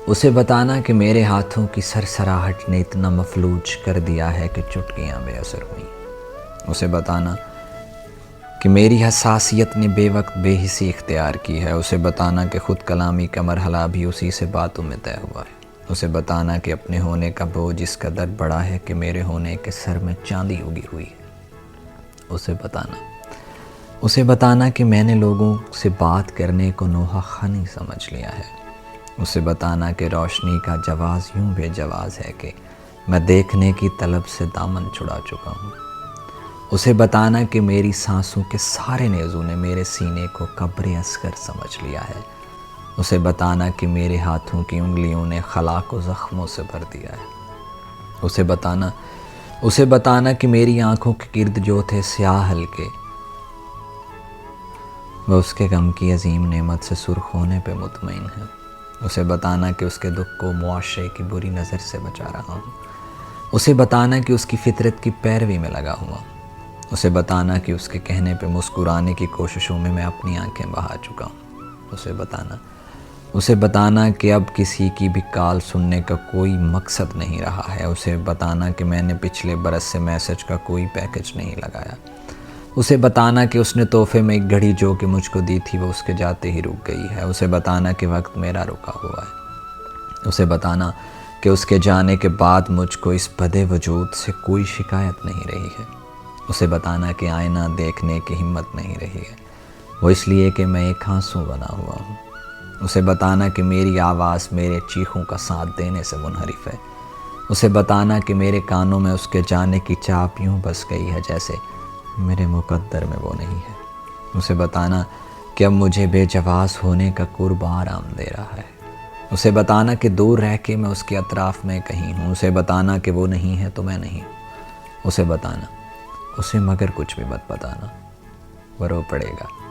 اسے بتانا کہ میرے ہاتھوں کی سرسراہٹ نے اتنا مفلوج کر دیا ہے کہ چٹکیاں بے اثر ہوئیں۔ اسے بتانا کہ میری حساسیت نے بے وقت بے حسی اختیار کی ہے۔ اسے بتانا کہ خود کلامی کا مرحلہ بھی اسی سے باتوں میں طے ہوا ہے۔ اسے بتانا کہ اپنے ہونے کا بوجھ اس قدر بڑا ہے کہ میرے ہونے کے سر میں چاندی اگی ہوئی ہے۔ اسے بتانا کہ میں نے لوگوں سے بات کرنے کو نوحہ خانی سمجھ لیا ہے۔ اسے بتانا کہ روشنی کا جواز یوں بے جواز ہے کہ میں دیکھنے کی طلب سے دامن چھڑا چکا ہوں۔ اسے بتانا کہ میری سانسوں کے سارے نیزوں نے میرے سینے کو قبر اصغر سمجھ لیا ہے۔ اسے بتانا کہ میرے ہاتھوں کی انگلیوں نے خلا کو زخموں سے بھر دیا ہے۔ اسے بتانا کہ میری آنکھوں کے گرد جو تھے سیاہ حلقے، وہ اس کے غم کی عظیم نعمت سے سرخ ہونے پہ مطمئن ہے۔ اسے بتانا کہ اس کے دکھ کو معاشرے کی بری نظر سے بچا رہا ہوں۔ اسے بتانا کہ اس کی فطرت کی پیروی میں لگا ہوا ہوں۔ اسے بتانا کہ اس کے کہنے پہ مسکرانے کی کوششوں میں اپنی آنکھیں بہا چکا ہوں۔ اسے بتانا کہ اب کسی کی بھی کال سننے کا کوئی مقصد نہیں رہا ہے۔ اسے بتانا کہ میں نے پچھلے برس سے میسج کا کوئی پیکج نہیں لگایا۔ اسے بتانا کہ اس نے تحفے میں ایک گھڑی جو کہ مجھ کو دی تھی وہ اس کے جاتے ہی رک گئی ہے۔ اسے بتانا کہ وقت میرا رکا ہوا ہے۔ اسے بتانا کہ اس کے جانے کے بعد مجھ کو اس بدے وجود سے کوئی شکایت نہیں رہی ہے۔ اسے بتانا کہ آئینہ دیکھنے کی ہمت نہیں رہی ہے، وہ اس لیے کہ میں ایک آنسو بنا ہوا ہوں۔ اسے بتانا کہ میری آواز میرے چیخوں کا ساتھ دینے سے منحرف ہے۔ اسے بتانا کہ میرے کانوں میں اس کے جانے کی چاپ یوں بس گئی ہے جیسے میرے مقدر میں وہ نہیں ہے۔ اسے بتانا کہ اب مجھے بے جواز ہونے کا قرب آرام دے رہا ہے۔ اسے بتانا کہ دور رہ کے میں اس کے اطراف میں کہیں ہوں۔ اسے بتانا کہ وہ نہیں ہے تو میں نہیں ہوں۔ اسے مگر کچھ بھی مت بتانا، وہ رو پڑے گا۔